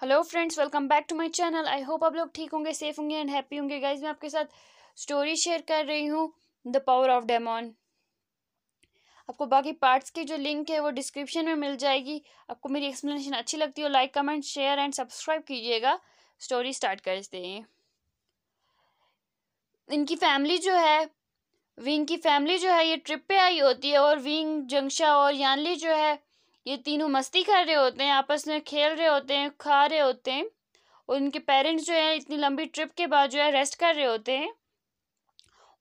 Hello friends, welcome back to my channel. I hope आप लोग ठीक होंगे, सेफ होंगे एंड हैप्पी होंगे। गाइज, मैं आपके साथ स्टोरी शेयर कर रही हूँ, द पावर ऑफ डेमन। आपको बाकी पार्ट्स की जो लिंक है वो डिस्क्रिप्शन में मिल जाएगी। आपको मेरी एक्सप्लेनेशन अच्छी लगती हो, like comment share and subscribe कीजिएगा। स्टोरी स्टार्ट करते हैं। इनकी फैमिली जो है, विंग की फैमिली जो है, ये ट्रिप पे आई होती है और विंग, जंगशा और यानली जो है, ये तीनों मस्ती कर रहे होते हैं, आपस में खेल रहे होते हैं, खा रहे होते हैं। और इनके पेरेंट्स जो है इतनी लंबी ट्रिप के बाद जो है रेस्ट कर रहे होते हैं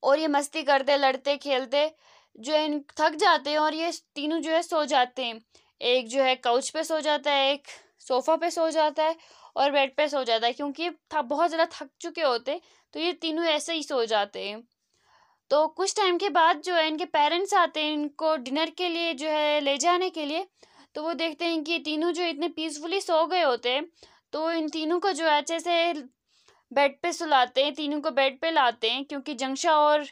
और ये मस्ती करते लड़ते खेलते जो है थक जाते हैं और ये तीनों जो है सो जाते हैं। एक जो है काउच पे सो जाता है, एक सोफा पे सो जाता है और बेड पे सो जाता है, क्योंकि ये बहुत ज़्यादा थक चुके होते हैं। तो ये तीनों ऐसे ही सो जाते हैं। तो कुछ टाइम के बाद जो है इनके पेरेंट्स आते हैं इनको डिनर के लिए जो है ले जाने के लिए। तो वो देखते हैं कि ये तीनों जो इतने पीसफुली सो गए होते हैं, तो इन तीनों को जो है अच्छे से बेड पे सुलाते हैं, तीनों को बेड पे लाते हैं, क्योंकि जंगशा और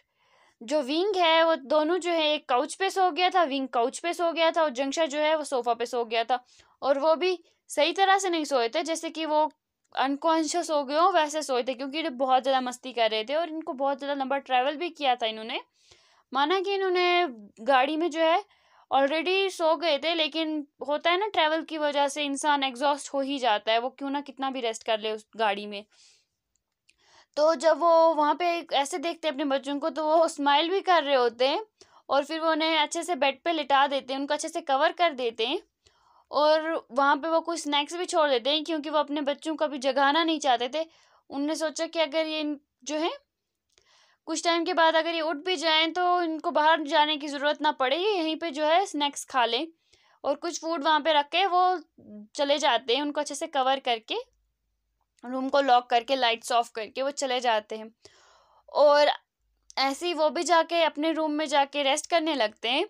जो विंग है वो दोनों जो है एक काउच पे सो गया था, विंग काउच पे सो गया था और जंगशा जो है वो सोफा पे सो गया था। और वो भी सही तरह से नहीं सोए थे, जैसे कि वो अनकॉन्शियस हो गए हो वैसे सोए थे, क्योंकि ये बहुत ज़्यादा मस्ती कर रहे थे और इनको बहुत ज़्यादा लंबा ट्रैवल भी किया था इन्होंने। माना कि इन्होंने गाड़ी में जो है ऑलरेडी सो गए थे, लेकिन होता है ना, ट्रैवल की वजह से इंसान एग्जॉस्ट हो ही जाता है, वो क्यों ना कितना भी रेस्ट कर ले उस गाड़ी में। तो जब वो वहाँ पे ऐसे देखते हैं अपने बच्चों को, तो वो स्माइल भी कर रहे होते हैं और फिर वो उन्हें अच्छे से बेड पे लिटा देते हैं, उनको अच्छे से कवर कर देते हैं। और वहाँ पे वो कुछ स्नैक्स भी छोड़ देते हैं, क्योंकि वो अपने बच्चों को भी जगाना नहीं चाहते थे। उनने सोचा कि अगर ये जो है कुछ टाइम के बाद अगर ये उठ भी जाएं तो इनको बाहर जाने की ज़रूरत ना पड़े, ये यहीं पे जो है स्नैक्स खा लें। और कुछ फूड वहाँ पे रख के वो चले जाते हैं, उनको अच्छे से कवर करके, रूम को लॉक करके, लाइट्स ऑफ करके वो चले जाते हैं। और ऐसे ही वो भी जाके अपने रूम में जाके रेस्ट करने लगते हैं।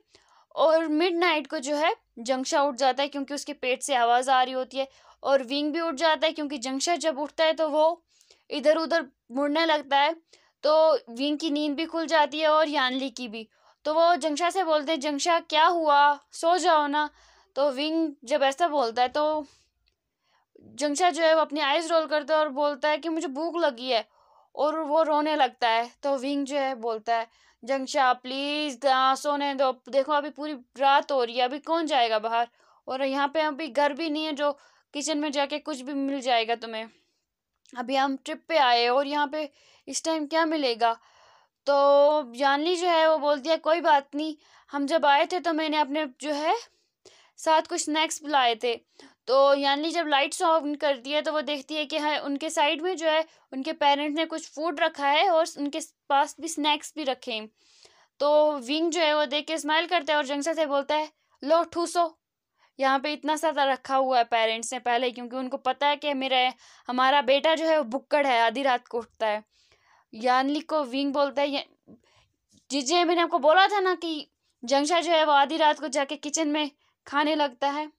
और मिडनाइट को जो है जंगशा उठ जाता है, क्योंकि उसके पेट से आवाज़ आ रही होती है। और विंग भी उठ जाता है, क्योंकि जंगशा जब उठता है तो वो इधर उधर मुड़ने लगता है। तो विंग की नींद भी खुल जाती है और यानली की भी। तो वो जंगशा से बोलते हैं, जंगशा क्या हुआ, सो जाओ ना। तो विंग जब ऐसा बोलता है तो जंगशा जो है वो अपनी आइज रोल करता है और बोलता है कि मुझे भूख लगी है, और वो रोने लगता है। तो विंग जो है बोलता है, जंगशा प्लीज सोने दो, देखो अभी पूरी रात हो रही है, अभी कौन जाएगा बाहर, और यहाँ पे अभी घर भी नहीं है जो किचन में जाके कुछ भी मिल जाएगा तुम्हें। अभी हम ट्रिप पे आए और यहाँ पे इस टाइम क्या मिलेगा। तो जानली जो है वो बोलती है, कोई बात नहीं, हम जब आए थे तो मैंने अपने जो है साथ कुछ स्नैक्स लाए थे। तो यानी जब लाइट्स ऑन करती है तो वो देखती है कि हाँ, उनके साइड में जो है उनके पेरेंट्स ने कुछ फूड रखा है और उनके पास भी स्नैक्स भी रखे हैं। तो विंग जो है वो देख के स्माइल करता है और जंगसा से बोलता है, लो ठूसो, यहाँ पे इतना सारा रखा हुआ है पेरेंट्स ने पहले ही, क्योंकि उनको पता है कि हमारा बेटा जो है वो भुक्कड़ है, आधी रात को उठता है। यानली को विंग बोलता है, जीजे मैंने आपको बोला था ना कि जंगशा जो है वो आधी रात को जाके किचन में खाने लगता है।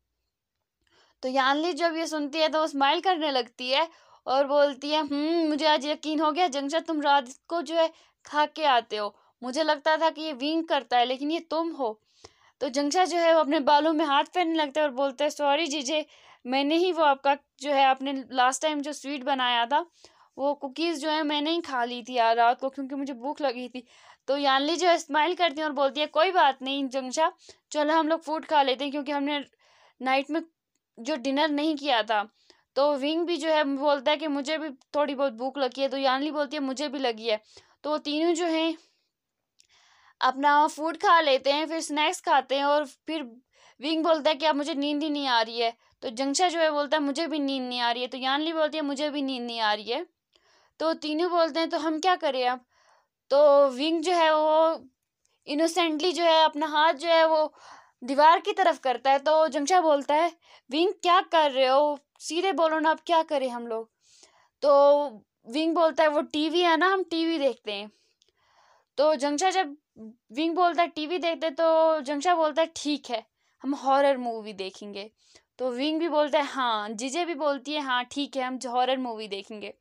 तो यानली जब ये सुनती है तो वो स्माइल करने लगती है और बोलती है, मुझे आज यकीन हो गया, जंगशा तुम रात को जो है खा के आते हो। मुझे लगता था कि ये विंग करता है, लेकिन ये तुम हो। तो जंगशा जो है वो अपने बालों में हाथ फेरने लगता है और बोलता है, सॉरी जीजे, मैंने ही वो आपका जो है आपने लास्ट टाइम जो स्वीट बनाया था, वो कुकीज़ जो है मैंने ही खा ली थी यार रात को, क्योंकि मुझे भूख लगी थी। तो यानली जो है स्माइल करती है और बोलती है, कोई बात नहीं जंगशा, चलो हम लोग फूड खा लेते हैं, क्योंकि हमने नाइट में जो डिनर नहीं किया था। तो विंग भी जो है बोलता है कि मुझे भी थोड़ी बहुत भूख लगी है। तो यानली बोलती है, मुझे भी लगी है। तो वो तीनों जो हैं अपना फूड खा लेते हैं, फिर स्नैक्स खाते हैं और फिर विंग बोलता है कि अब मुझे नींद ही नहीं आ रही है। तो जंगशा जो है बोलता है, मुझे भी नींद नहीं आ रही है। तो यानली बोलती है, मुझे भी नींद नहीं आ रही है। तो तीनों बोलते हैं, तो हम क्या करें अब। तो विंग जो है वो इनोसेंटली जो है अपना हाथ जो है वो दीवार की तरफ करता है। तो जंगशा बोलता है, विंग क्या कर रहे हो, सीधे बोलो ना, अब क्या करें हम लोग। तो विंग बोलता है, वो टीवी है ना, हम टीवी देखते हैं। तो जंगशा जब विंग बोलता है टीवी देखते, तो जंगशा बोलता है, ठीक है, हम हॉरर मूवी देखेंगे। तो विंग भी बोलता है हाँ, जीजे भी बोलती है हाँ ठीक है, हम हॉरर मूवी देखेंगे।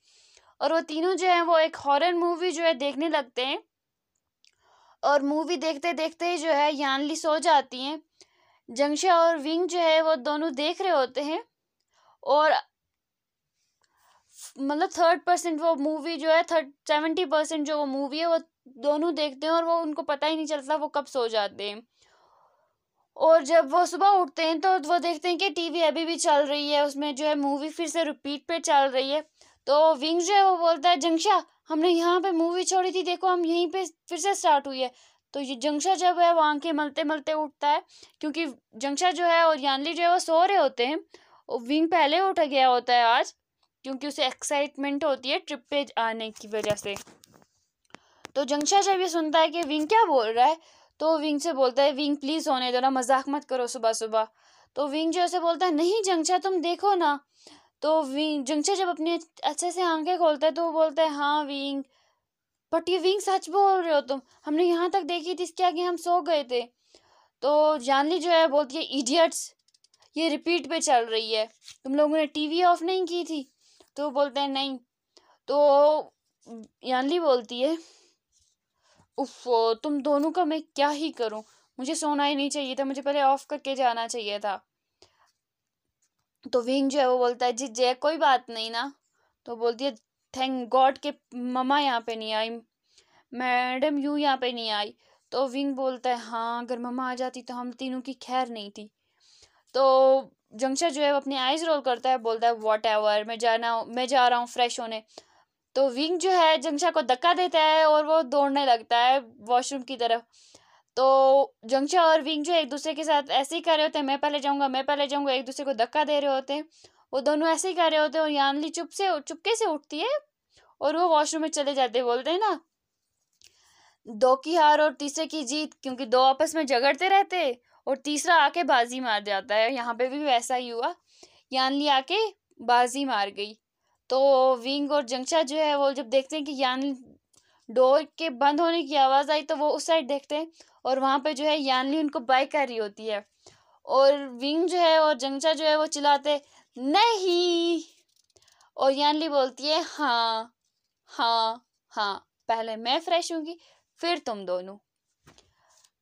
और वो तीनों जो है वो एक हॉरर मूवी जो है देखने लगते हैं। और मूवी देखते देखते ही जो है यानली सो जाती हैं। जंगशा और विंग जो है वो दोनों देख रहे होते हैं। और मतलब 30% वो मूवी जो है 70% जो वो मूवी है वो दोनों देखते हैं और वो उनको पता ही नहीं चलता वो कब सो जाते हैं। और जब वो सुबह उठते हैं तो वो देखते हैं कि टीवी अभी भी चल रही है, उसमें जो है मूवी फिर से रिपीट पे चल रही है। तो विंग जो है वो बोलता है जंक्षा हमने यहाँ पे मूवी छोड़ी थी, देखो हम यहीं पे फिर से स्टार्ट हुई है। तो ये जंक्षा जब है वो आंखें मलते मलते उठता है, क्योंकि जंक्षा जो है और यानली जो है वो सो रहे होते हैं और विंग पहले उठ गया होता है आज, क्योंकि उसे एक्साइटमेंट होती है ट्रिप पे आने की वजह से। तो जंक्षा जब ये सुनता है कि विंग क्या बोल रहा है तो विंग से बोलता है विंग प्लीज होने दो ना, मजाक मत करो सुबह सुबह। तो विंग जो ऐसे बोलता है नहीं जंक्षा तुम देखो ना। तो विंग जंक्षा जब अपनी अच्छे से आंखें खोलता है तो वो बोलता है हाँ विंग, बट ये विंग सच बोल रहे हो तुम, हमने यहाँ तक देखी थी, इसके आगे हम सो गए थे। तो जानली जो है बोलती है इडियट्स ये रिपीट पे चल रही है, तुम लोगों ने टीवी ऑफ नहीं की थी। तो वो बोलते हैं नहीं। तो यानली बोलती है उफ तुम दोनों का मैं क्या ही करूं, मुझे सोना ही नहीं चाहिए था, मुझे पहले ऑफ करके जाना चाहिए था। तो विंग जो है वो बोलता है जी जय कोई बात नहीं ना। तो बोलती है थैंक गॉड के मम्मा यहाँ पे नहीं आई, मैडम यू यहाँ पे नहीं आई। तो विंग बोलता है हाँ अगर मम्मा आ जाती तो हम तीनों की खैर नहीं थी। तो जंक्शन जो है वो अपनी आईज रोल करता है, बोलता है वॉट एवर मैं जा रहा हूँ फ्रेश होने। तो विंग जो है जंक्शन को धक्का देता है और वो दौड़ने लगता है वॉशरूम की तरफ। तो जंक्शन और विंग जो एक दूसरे के साथ ऐसे ही कर रहे होते हैं, मैं पहले जाऊंगा, एक दूसरे को धक्का दे रहे होते हैं। वो दोनों ऐसे ही कर रहे होते हैं और यानली चुपके से उठती है और वो वॉशरूम में चले जाते हैं। बोलते हैं ना दो की हार और तीसरे की जीत, क्योंकि दो आपस में झगड़ते रहते और तीसरा आके बाजी मार जाता है। यहाँ पे भी वैसा ही हुआ, यानली आके बाजी मार गई। तो विंग और जंक्शा जो है वो जब देखते हैं कि यान डोर के बंद होने की आवाज आई तो वो उस साइड देखते हैं और वहां पे जो है यानली उनको बाय कर रही होती है। और विंग जो है और जंक्शा जो है वो चिल्लाते नहीं, और यानली बोलती है हाँ हाँ हाँ पहले मैं फ्रेश होंगी फिर तुम दोनों।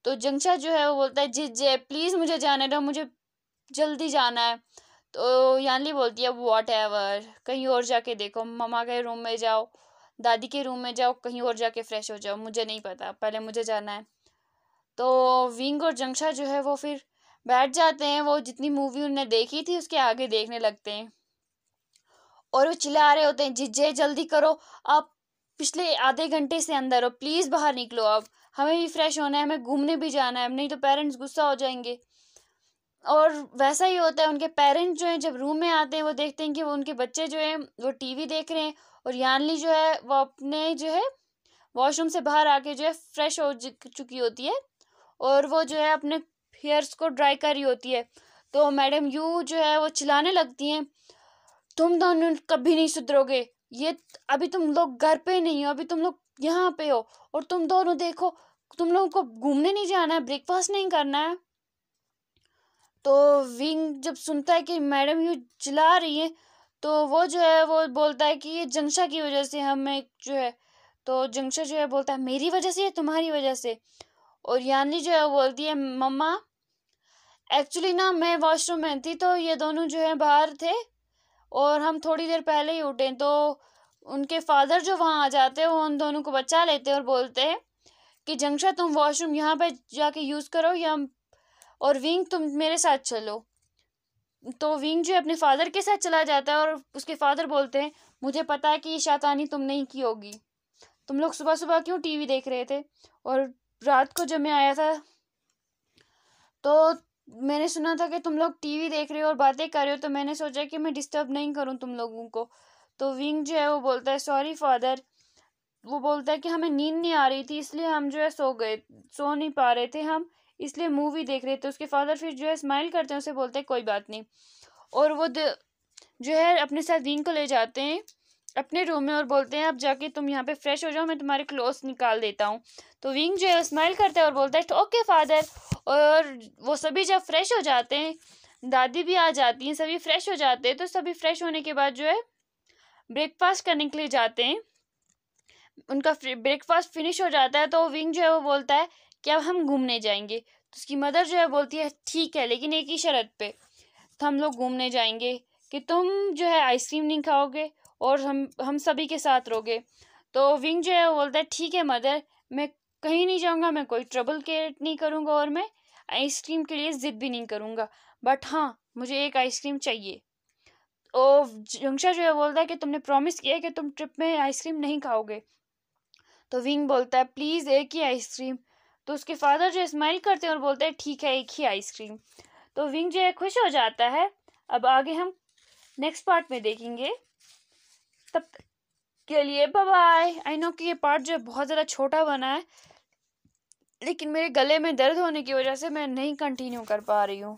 तो जंक्शा जो है वो बोलता है जी जे प्लीज मुझे जाने दो, मुझे जल्दी जाना है। तो यानली बोलती है वॉट एवर कहीं और जाके देखो, मम्मा के रूम में जाओ, दादी के रूम में जाओ, कहीं और जाके फ्रेश हो जाओ, मुझे नहीं पता, पहले मुझे जाना है। तो विंग और जंक्शा जो है वो फिर बैठ जाते हैं, वो जितनी मूवी उन्होंने देखी थी उसके आगे देखने लगते हैं और वो चिल्ला रहे होते हैं जिज्जे जल्दी करो, आप पिछले आधे घंटे से अंदर हो, प्लीज बाहर निकलो, अब हमें भी फ्रेश होना है, हमें घूमने भी जाना है, नहीं तो पेरेंट्स गुस्सा हो जाएंगे। और वैसा ही होता है, उनके पेरेंट्स जो हैं जब रूम में आते हैं वो देखते हैं कि वो उनके बच्चे जो हैं वो टीवी देख रहे हैं और यानली जो है वो अपने जो है वॉशरूम से बाहर आके जो है फ्रेश हो चुकी होती है और वो जो है अपने हेयर्स को ड्राई कर रही होती है। तो मैडम यू जो है वो चिल्लाने लगती हैं तुम दोनों कभी नहीं सुधरोगे, ये अभी तुम लोग घर पे नहीं हो, अभी तुम लोग यहाँ पे हो और तुम दोनों देखो तुम लोगों को घूमने नहीं जाना है, ब्रेकफास्ट नहीं करना है। तो विंग जब सुनता है कि मैडम यू चिल्ला रही है तो वो जो है वो बोलता है कि ये जंक्शा की वजह से हमें जो है, तो जंक्शा जो है बोलता है मेरी वजह से या तुम्हारी वजह से। और यानली जो है वो बोलती है मम्मा एक्चुअली ना मैं वॉशरूम में थी तो ये दोनों जो है बाहर थे और हम थोड़ी देर पहले ही उठे, तो उनके फादर जो वहाँ आ जाते हैं वो उन दोनों को बचा लेते हैं और बोलते हैं कि जंक्शा तुम वॉशरूम यहाँ पे जाके यूज़ करो या और विंग तुम मेरे साथ चलो। तो विंग जो है अपने फादर के साथ चला जाता है और उसके फादर बोलते हैं मुझे पता है कि ये शैतानी तुम नहीं की होगी, तुम लोग सुबह सुबह क्यों टीवी देख रहे थे और रात को जब मैं आया था तो मैंने सुना था कि तुम लोग टीवी देख रहे हो और बातें कर रहे हो, तो मैंने सोचा कि मैं डिस्टर्ब नहीं करूं तुम लोगों को। तो विंग जो है वो बोलता है सॉरी फादर, वो बोलता है कि हमें नींद नहीं आ रही थी इसलिए हम जो है सो नहीं पा रहे थे, हम इसलिए मूवी देख रहे थे। उसके फादर फिर जो है स्माइल करते हैं, उसे बोलते हैं कोई बात नहीं, और वो जो है अपने साथ विंग को ले जाते हैं अपने रूम में और बोलते हैं अब जाके तुम यहाँ पे फ्रेश हो जाओ, मैं तुम्हारे क्लोथ्स निकाल देता हूँ। तो विंग जो है स्माइल करता है और बोलता है ओके फादर। और वो सभी जब फ्रेश हो जाते हैं, दादी भी आ जाती हैं, सभी फ्रेश हो जाते हैं, तो सभी फ्रेश होने के बाद जो है ब्रेकफास्ट करने के लिए जाते हैं। उनका ब्रेकफास्ट फिनिश हो जाता है तो विंग जो है वो बोलता है कि अब हम घूमने जाएंगे। तो उसकी मदर जो है बोलती है ठीक है लेकिन एक ही शर्त पे, तो हम लोग घूमने जाएंगे कि तुम जो है आइसक्रीम नहीं खाओगे और हम सभी के साथ रहोगे। तो विंग जो है वो बोलता है ठीक है मदर, मैं कहीं नहीं जाऊँगा, मैं कोई ट्रबल क्रिएट नहीं करूँगा और मैं आइसक्रीम के लिए ज़िद भी नहीं करूँगा, बट हाँ मुझे एक आइसक्रीम चाहिए। और जंक्षा जो है बोलता है कि तुमने प्रॉमिस किया है कि तुम ट्रिप में आइसक्रीम नहीं खाओगे। तो विंग बोलता है प्लीज़ एक ही आइसक्रीम। तो उसके फादर जो स्माइल करते हैं और बोलते हैं ठीक है एक ही आइसक्रीम। तो विंग जो है खुश हो जाता है। अब आगे हम नेक्स्ट पार्ट में देखेंगे, तब तक के लिए बाय बाय। आई नो कि ये पार्ट जो है बहुत ज़्यादा छोटा बना है, लेकिन मेरे गले में दर्द होने की वजह से मैं नहीं कंटिन्यू कर पा रही हूँ।